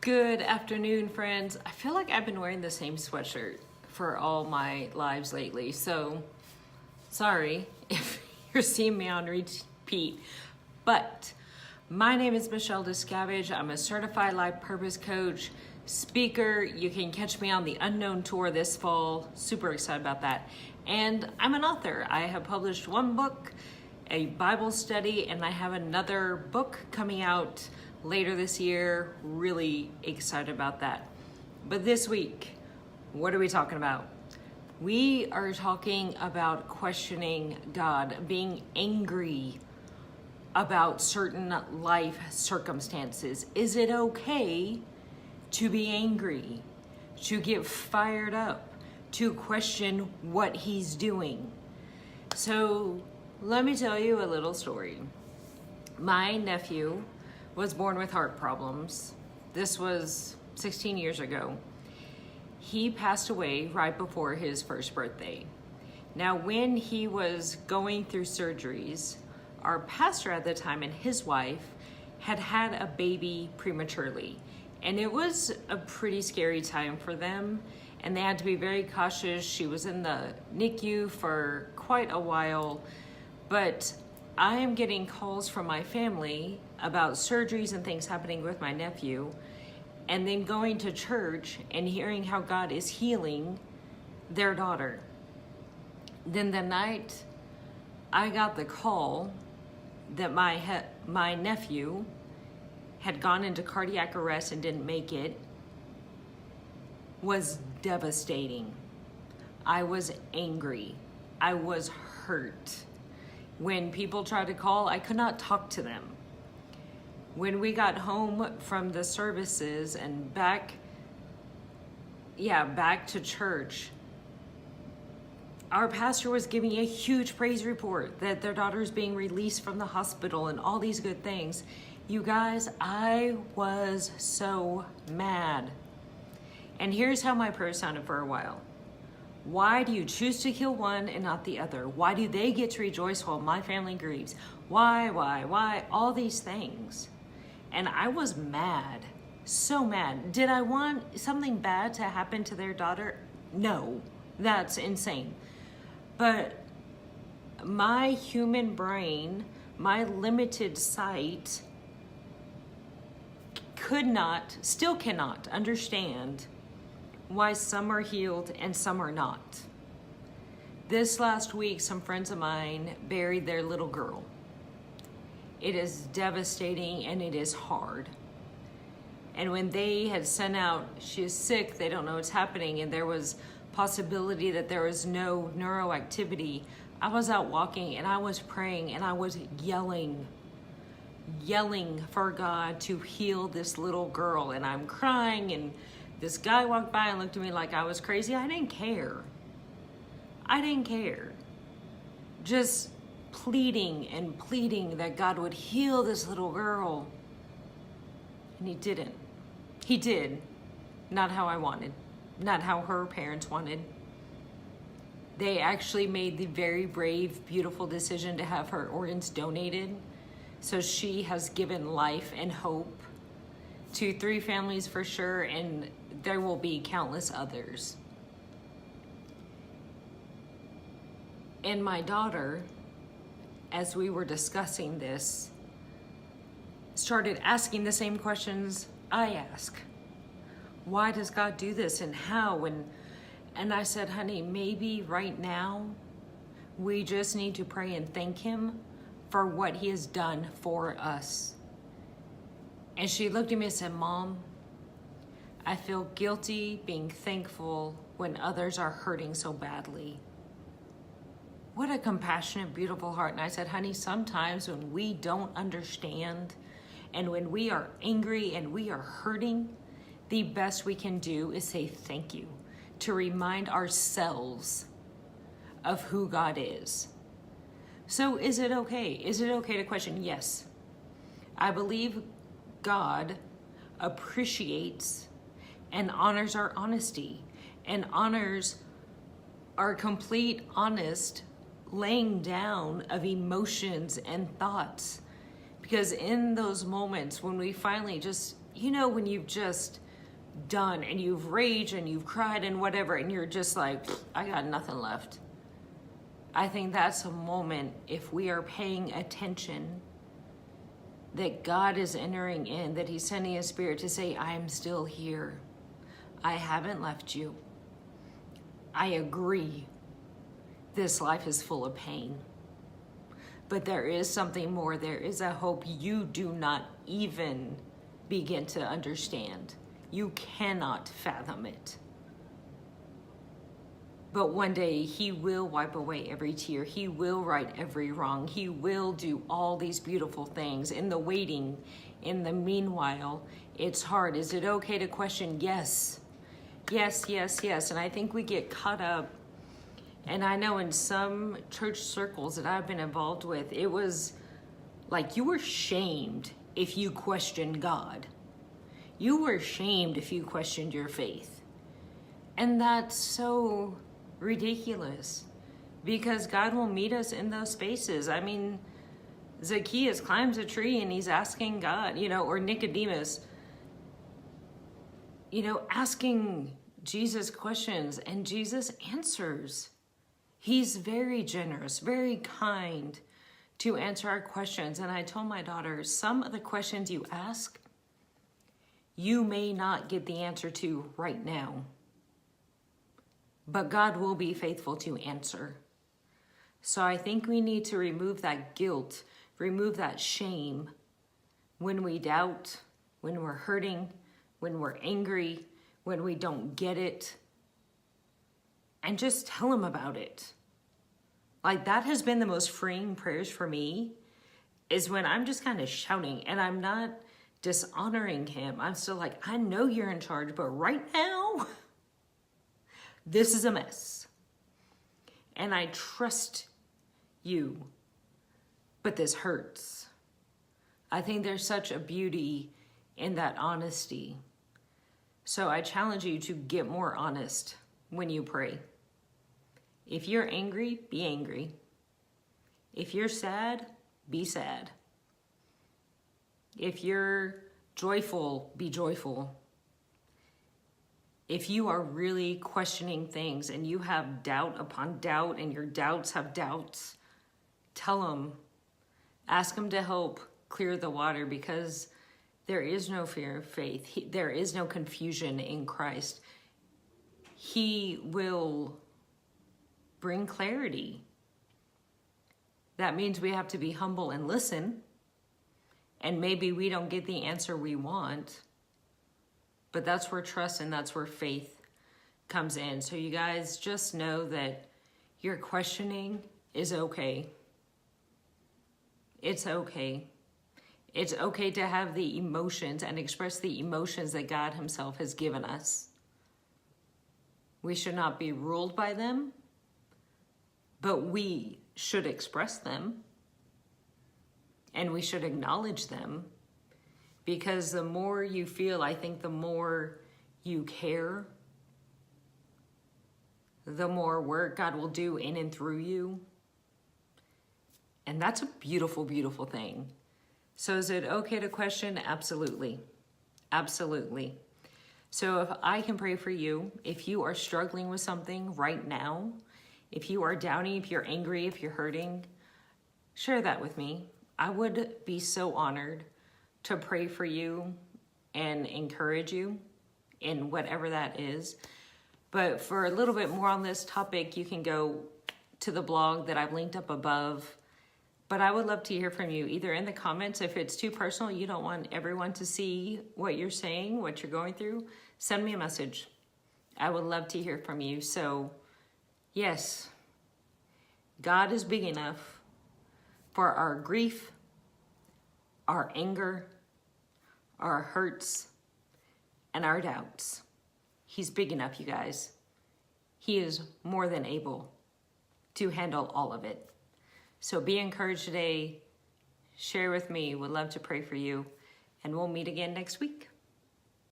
Good afternoon, friends. I feel like I've been wearing the same sweatshirt for all my lives lately, so sorry if you're seeing me on repeat. But my name is Michelle Discavage. I'm a certified life purpose coach, speaker. You can catch me on the Unknown Tour this fall. Super excited about that. And I'm an author. I have published one book, a Bible study, and I have another book coming out later this year. Really excited about that. But this week, what are we talking about? We are talking about questioning God, being angry about certain life circumstances. Is it okay to be angry, to get fired up, to question what He's doing? So let me tell you a little story. My nephew was born with heart problems. This was 16 years ago. He passed away right before his first birthday. Now, when he was going through surgeries, our pastor at the time and his wife had had a baby prematurely. And it was a pretty scary time for them. And they had to be very cautious. She was in the NICU for quite a while. But I am getting calls from my family about surgeries and things happening with my nephew, and then going to church and hearing how God is healing their daughter. Then the night I got the call that my nephew had gone into cardiac arrest and didn't make it was devastating. I was angry. I was hurt. When people tried to call, I could not talk to them. When we got home from the services and back to church, our pastor was giving a huge praise report that their daughter is being released from the hospital and all these good things. You guys, I was so mad. And here's how my prayer sounded for a while. Why do you choose to kill one and not the other? Why do they get to rejoice while my family grieves? Why? All these things. And I was mad, so mad. Did I want something bad to happen to their daughter? No, that's insane. But my human brain, my limited sight, still cannot understand why some are healed and some are not. This last week, some friends of mine buried their little girl. It is devastating and it is hard. And when they had sent out, she is sick, they don't know what's happening, and there was possibility that there was no neuroactivity, I was out walking and I was praying and I was yelling for God to heal this little girl. And I'm crying, and this guy walked by and looked at me like I was crazy. I didn't care. Just pleading that God would heal this little girl. And He didn't. He did. Not how I wanted. Not how her parents wanted. They actually made the very brave, beautiful decision to have her organs donated. So she has given life and hope to 3 families for sure, and there will be countless others. And my daughter, as we were discussing this, started asking the same questions I ask. Why does God do this, and how? And I said, honey, maybe right now we just need to pray and thank Him for what He has done for us. And she looked at me and said, Mom, I feel guilty being thankful when others are hurting so badly. What a compassionate, beautiful heart. And I said, honey, sometimes when we don't understand and when we are angry and we are hurting, the best we can do is say thank you, to remind ourselves of who God is. So is it okay? Is it okay to question? Yes. I believe God appreciates and honors our honesty and honors our complete, honest laying down of emotions and thoughts. Because in those moments when we finally just you know, when you've just done and you've raged and you've cried and whatever, and you're just like, I got nothing left. I think that's a moment, if we are paying attention, that God is entering in, that he's sending his spirit to say, I am still here. I haven't left you. I agree. This life is full of pain. But there is something more. There is a hope you do not even begin to understand. You cannot fathom it. But one day he will wipe away every tear. He will right every wrong. He will do all these beautiful things. In the waiting, in the meanwhile, it's hard. Is it okay to question? Yes. Yes, yes, yes. And I think we get caught up. And I know in some church circles that I've been involved with, it was like you were shamed if you questioned God. You were shamed if you questioned your faith. And that's so ridiculous, because God will meet us in those spaces. I mean, Zacchaeus climbs a tree and he's asking God, or Nicodemus, asking Jesus questions, and Jesus answers. He's very generous, very kind to answer our questions. And I told my daughter, some of the questions you ask, you may not get the answer to right now, but God will be faithful to answer. So I think we need to remove that guilt, remove that shame when we doubt, when we're hurting, when we're angry, when we don't get it, and just tell him about it. Like, that has been the most freeing prayers for me, is when I'm just kind of shouting and I'm not dishonoring him. I'm still like, I know you're in charge, but right now, this is a mess. And I trust you, but this hurts. I think there's such a beauty in that honesty. So I challenge you to get more honest when you pray. If you're angry, be angry. If you're sad, be sad. If you're joyful, be joyful. If you are really questioning things and you have doubt upon doubt and your doubts have doubts, tell them, ask them to help clear the water, because there is no fear of faith. There is no confusion in Christ. He will bring clarity. That means we have to be humble and listen. And maybe we don't get the answer we want, but that's where trust and that's where faith comes in. So you guys just know that your questioning is okay. It's okay. It's okay to have the emotions and express the emotions that God himself has given us. We should not be ruled by them, but we should express them. And we should acknowledge them, because the more you feel, I think the more you care, the more work God will do in and through you. And that's a beautiful, beautiful thing. So is it okay to question? Absolutely. Absolutely. So if I can pray for you, if you are struggling with something right now, if you are doubting, if you're angry, if you're hurting, share that with me. I would be so honored to pray for you and encourage you in whatever that is. But for a little bit more on this topic, you can go to the blog that I've linked up above. But I would love to hear from you, either in the comments. If it's too personal, you don't want everyone to see what you're saying, what you're going through, send me a message. I would love to hear from you. So yes, God is big enough for our grief, our anger, our hurts, and our doubts. He's big enough, you guys. He is more than able to handle all of it. So be encouraged today. Share with me. Would love to pray for you. And we'll meet again next week.